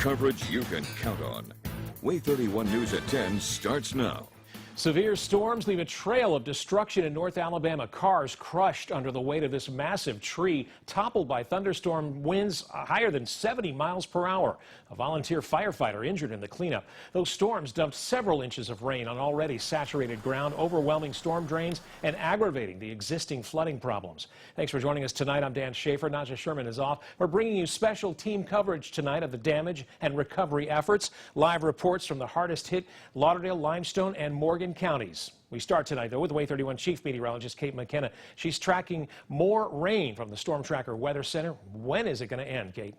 Coverage you can count on. Way 31 News at 10 starts now. Severe storms leave a trail of destruction in North Alabama. Cars crushed under the weight of this massive tree, toppled by thunderstorm winds higher than 70 miles per hour. A volunteer firefighter injured in the cleanup. Those storms dumped several inches of rain on already saturated ground, overwhelming storm drains and aggravating the existing flooding problems. Thanks for joining us tonight. I'm Dan Schaefer. Naja Sherman is off. We're bringing you special team coverage tonight of the damage and recovery efforts. Live reports from the hardest hit Lauderdale, Limestone, and Morgan counties. We start tonight, though, with Way 31 Chief Meteorologist Kate McKenna. She's tracking more rain from the Storm Tracker Weather Center. When is it going to end, Kate?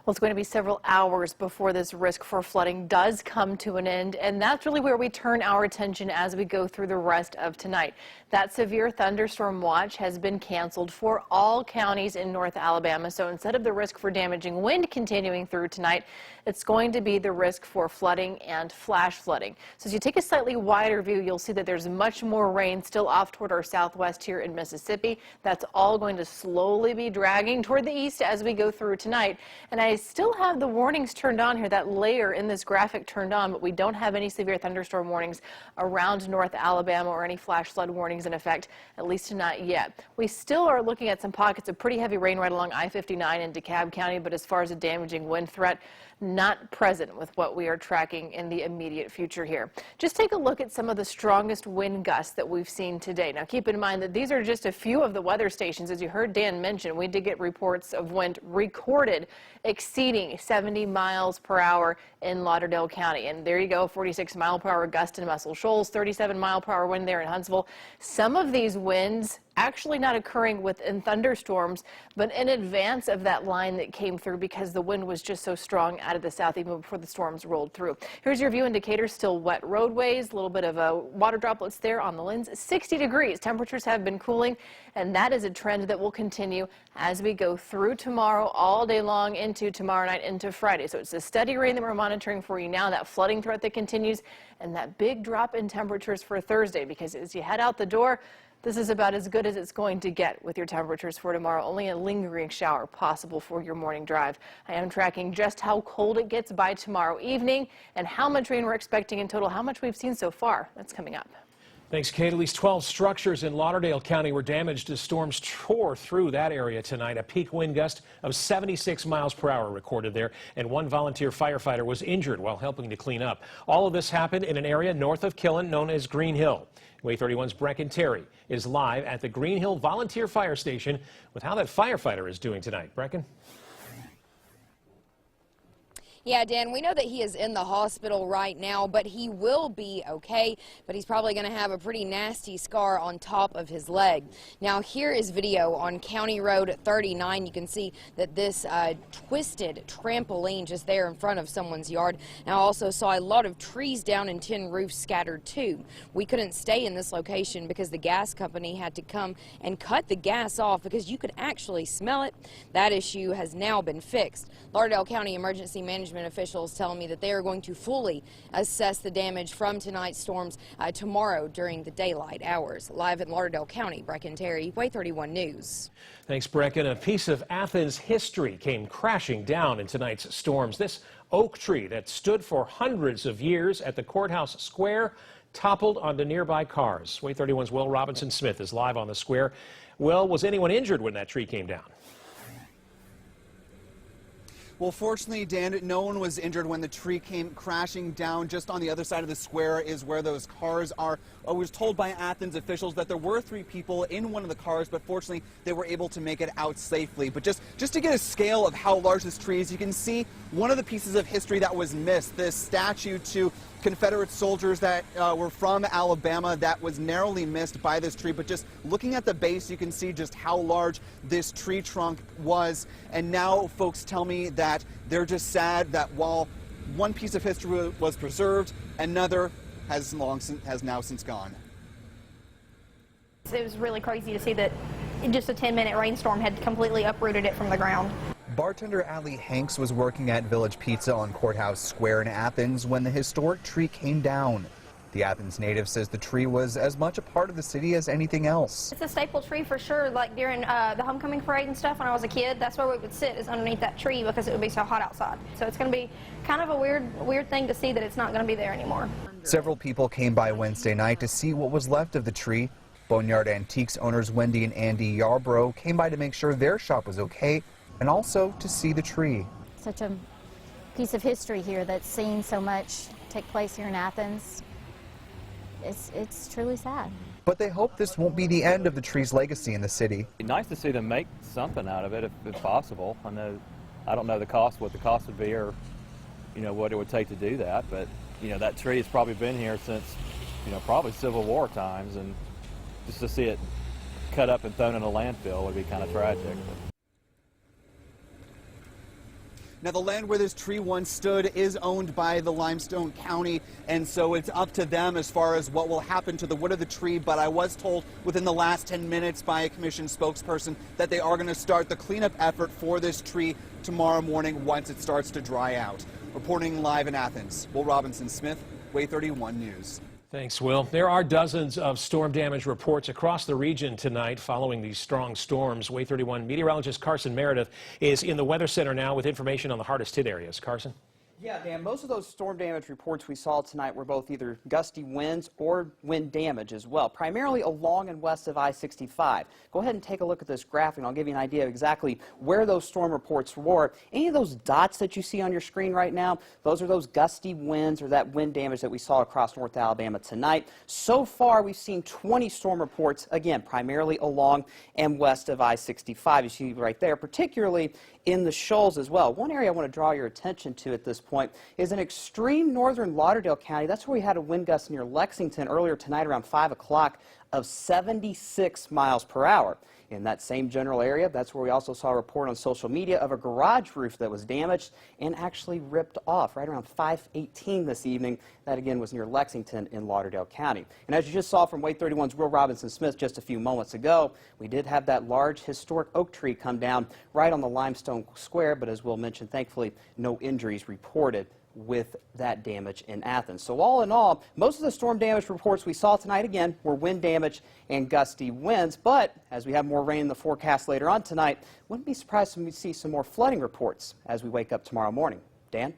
Well, it's going to be several hours before this risk for flooding does come to an end, and that's really where we turn our attention as we go through the rest of tonight. That severe thunderstorm watch has been canceled for all counties in North Alabama, so instead of the risk for damaging wind continuing through tonight, it's going to be the risk for flooding and flash flooding. So as you take a slightly wider view, you'll see that there's much more rain still off toward our southwest here in Mississippi. That's all going to slowly be dragging toward the east as we go through tonight. And I still have the warnings turned on here, that layer in this graphic turned on, but we don't have any severe thunderstorm warnings around North Alabama or any flash flood warnings in effect, at least not yet. We still are looking at some pockets of pretty heavy rain right along I-59 in DeKalb County, but as far as a damaging wind threat, not present with what we are tracking in the immediate future here. Just take a look at some of the strongest wind gusts that we've seen today. Now keep in mind that these are just a few of the weather stations. As you heard Dan mention, we did get reports of wind recorded exceeding 70 miles per hour in Lauderdale County. And there you go, 46 mile per hour gust in Muscle Shoals, 37 mile per hour wind there in Huntsville. Some of these winds actually not occurring within thunderstorms, but in advance of that line that came through because the wind was just so strong out of the south even before the storms rolled through. Here's your view indicator. Still wet roadways, a little bit of water droplets there on the lens. 60 degrees. Temperatures have been cooling, and that is a trend that will continue as we go through tomorrow, all day long into tomorrow night, into Friday. So it's a steady rain that we're monitoring for you now, that flooding threat that continues, and that big drop in temperatures for Thursday, because as you head out the door, this is about as good as it's going to get with your temperatures for tomorrow. Only a lingering shower possible for your morning drive. I am tracking just how cold it gets by tomorrow evening and how much rain we're expecting in total, how much we've seen so far. That's coming up. Thanks, Kate. At least 12 structures in Lauderdale County were damaged as storms tore through that area tonight. A peak wind gust of 76 miles per hour recorded there, and one volunteer firefighter was injured while helping to clean up. All of this happened in an area north of Killen known as Green Hill. Way 31's Brecken Terry is live at the Green Hill Volunteer Fire Station with how that firefighter is doing tonight. Brecken? Yeah, Dan, we know that he is in the hospital right now, but he will be okay, but he's probably going to have a pretty nasty scar on top of his leg. Now, here is video on County Road 39. You can see that this twisted trampoline just there in front of someone's yard. Now, I also saw a lot of trees down and tin roofs scattered, too. We couldn't stay in this location because the gas company had to come and cut the gas off because you could actually smell it. That issue has now been fixed. Lauderdale County Emergency Management officials telling me that they are going to fully assess the damage from tonight's storms tomorrow during the daylight hours. Live in Lauderdale County, Brecken Terry, Way 31 News. Thanks, Brecken. A piece of Athens history came crashing down in tonight's storms. This oak tree that stood for hundreds of years at the courthouse square toppled onto nearby cars. Way 31's Will Robinson-Smith is live on the square. Will, was anyone injured when that tree came down? Well, fortunately, Dan, no one was injured when the tree came crashing down. Just on the other side of the square is where those cars are. I was told by Athens officials that there were 3 people in one of the cars, but fortunately, they were able to make it out safely. But just to get a scale of how large this tree is, you can see one of the pieces of history that was missed, this statue to Confederate soldiers that were from Alabama that was narrowly missed by this tree. But just looking at the base, you can see just how large this tree trunk was. And now folks tell me that they're just sad that while one piece of history was preserved, another has now since gone. It was really crazy to see that in just a 10-minute rainstorm had completely uprooted it from the ground. Bartender Allie Hanks was working at Village Pizza on Courthouse Square in Athens when the historic tree came down. The Athens native says the tree was as much a part of the city as anything else. It's a staple tree for sure. Like during the homecoming parade and stuff when I was a kid, that's where we would sit, is underneath that tree because it would be so hot outside. So it's going to be kind of a weird thing to see that it's not going to be there anymore. Several people came by Wednesday night to see what was left of the tree. Boneyard Antiques owners Wendy and Andy Yarbrough came by to make sure their shop was okay and also to see the tree. Such a piece of history here that's seen so much take place here in Athens. It's truly sad. But they hope this won't be the end of the tree's legacy in the city. It'd be nice to see them make something out of it if possible. I don't know what the cost would be, or what it would take to do that, but that tree has probably been here since probably Civil War times, and just to see it cut up and thrown in a landfill would be kind of tragic. Now, the land where this tree once stood is owned by the Limestone County, and so it's up to them as far as what will happen to the wood of the tree. But I was told within the last 10 minutes by a commission spokesperson that they are going to start the cleanup effort for this tree tomorrow morning once it starts to dry out. Reporting live in Athens, Will Robinson-Smith, Way 31 News. Thanks, Will. There are dozens of storm damage reports across the region tonight following these strong storms. Way 31 meteorologist Carson Meredith is in the Weather Center now with information on the hardest hit areas. Carson? Yeah, Dan, most of those storm damage reports we saw tonight were both either gusty winds or wind damage as well, primarily along and west of I-65. Go ahead and take a look at this graphic, and I'll give you an idea of exactly where those storm reports were. Any of those dots that you see on your screen right now, those are those gusty winds or that wind damage that we saw across North Alabama tonight. So far, we've seen 20 storm reports, again, primarily along and west of I-65. You see right there, particularly in the shoals as well. One area I want to draw your attention to at this point is in extreme northern Lauderdale County. That's where we had a wind gust near Lexington earlier tonight around 5 o'clock of 76 miles per hour. In that same general area, that's where we also saw a report on social media of a garage roof that was damaged and actually ripped off right around 5:18 this evening. That again was near Lexington in Lauderdale County. And as you just saw from Way 31's Will Robinson-Smith just a few moments ago, we did have that large historic oak tree come down right on the Limestone Square, but as Will mentioned, thankfully no injuries reported with that damage in Athens. So all in all, most of the storm damage reports we saw tonight, again, were wind damage and gusty winds. But as we have more rain in the forecast later on tonight, wouldn't be surprised when we see some more flooding reports as we wake up tomorrow morning. Dan?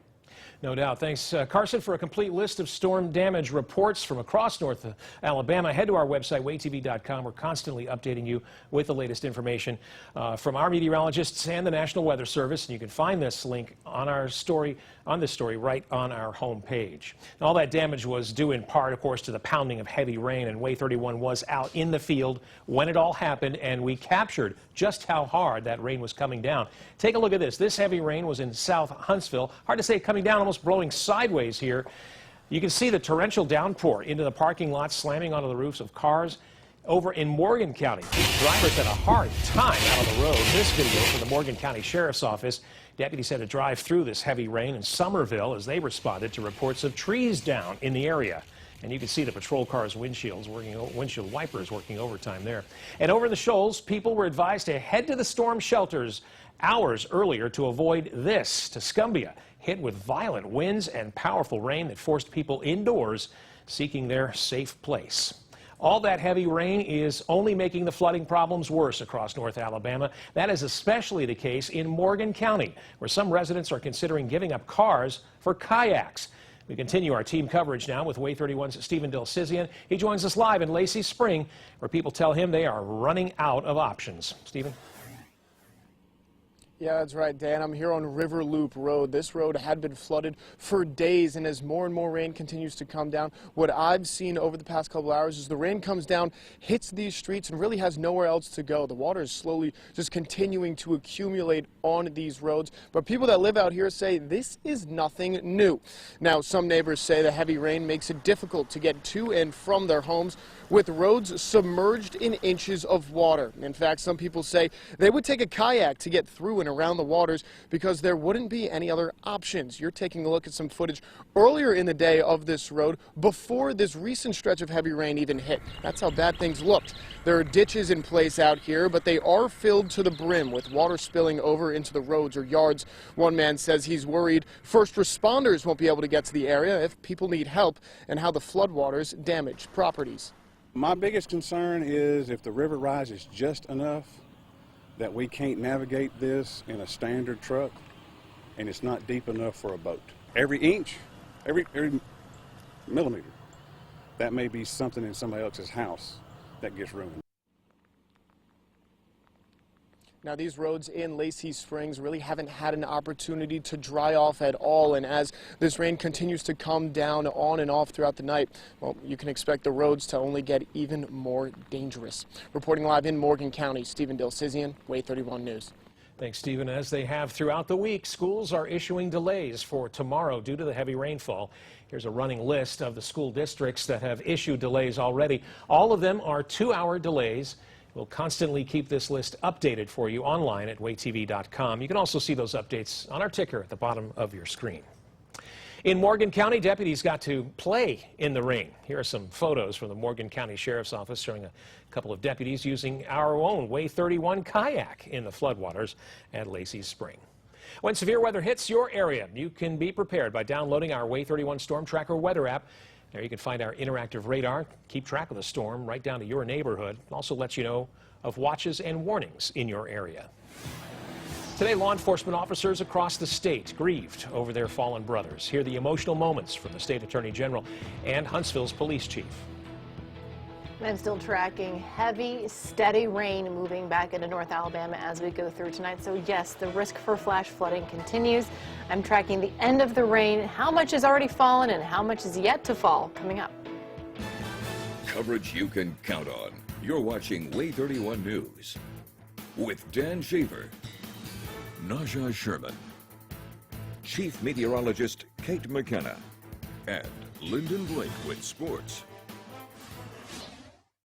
No doubt. Thanks, Carson. For a complete list of storm damage reports from across North Alabama, head to our website, waytv.com. We're constantly updating you with the latest information from our meteorologists and the National Weather Service. And you can find this link on our story, right on our homepage. All that damage was due in part, of course, to the pounding of heavy rain, and Way 31 was out in the field when it all happened, and we captured just how hard that rain was coming down. Take a look at this. This heavy rain was in South Huntsville. Hard to say coming down, almost blowing sideways here. You can see the torrential downpour into the parking lot, slamming onto the roofs of cars. Over in Morgan County, drivers had a hard time out on the road. This video from the Morgan County Sheriff's Office. Deputies had to drive through this heavy rain in Somerville as they responded to reports of trees down in the area. And you can see the patrol cars' windshield wipers working overtime there. And over in the Shoals, people were advised to head to the storm shelters hours earlier to avoid this. Tuscumbia hit with violent winds and powerful rain that forced people indoors seeking their safe place. All that heavy rain is only making the flooding problems worse across North Alabama. That is especially the case in Morgan County, where some residents are considering giving up cars for kayaks. We continue our team coverage now with Way 31's Stephen Dilsizian. He joins us live in Lacey Spring, where people tell him they are running out of options. Stephen? Yeah, that's right, Dan. I'm here on River Loop Road. This road had been flooded for days, and as more and more rain continues to come down, what I've seen over the past couple hours is the rain comes down, hits these streets, and really has nowhere else to go. The water is slowly just continuing to accumulate on these roads, but people that live out here say this is nothing new. Now, some neighbors say the heavy rain makes it difficult to get to and from their homes, with roads submerged in inches of water. In fact, some people say they would take a kayak to get through an and around the waters because there wouldn't be any other options. You're taking a look at some footage earlier in the day of this road before this recent stretch of heavy rain even hit. That's how bad things looked. There are ditches in place out here, but they are filled to the brim with water spilling over into the roads or yards. One man says he's worried first responders won't be able to get to the area if people need help, and how the floodwaters damage properties. My biggest concern is if the river rises just enough that we can't navigate this in a standard truck and it's not deep enough for a boat. Every inch, every millimeter, that may be something in somebody else's house that gets ruined. Now, these roads in Lacey Springs really haven't had an opportunity to dry off at all, and as this rain continues to come down on and off throughout the night, well, you can expect the roads to only get even more dangerous. Reporting live in Morgan County, Stephen Dilsizian, Way 31 News. Thanks, Stephen. As they have throughout the week, schools are issuing delays for tomorrow due to the heavy rainfall. Here's a running list of the school districts that have issued delays already. All of them are 2-hour delays. We'll constantly keep this list updated for you online at waytv.com. You can also see those updates on our ticker at the bottom of your screen. In Morgan County, deputies got to play in the rain. Here are some photos from the Morgan County Sheriff's Office showing a couple of deputies using our own Way 31 kayak in the floodwaters at Lacey Spring. When severe weather hits your area, you can be prepared by downloading our Way 31 Storm Tracker weather app. There you can find our interactive radar, keep track of the storm right down to your neighborhood. It also lets you know of watches and warnings in your area. Today, law enforcement officers across the state grieved over their fallen brothers. Hear the emotional moments from the state attorney general and Huntsville's police chief. And still tracking heavy, steady rain moving back into North Alabama as we go through tonight. So yes, the risk for flash flooding continues. I'm tracking the end of the rain, how much has already fallen and how much is yet to fall coming up. Coverage you can count on. You're watching Way 31 News with Dan Shaver, Naja Sherman, Chief Meteorologist Kate McKenna, and Lyndon Blake with sports.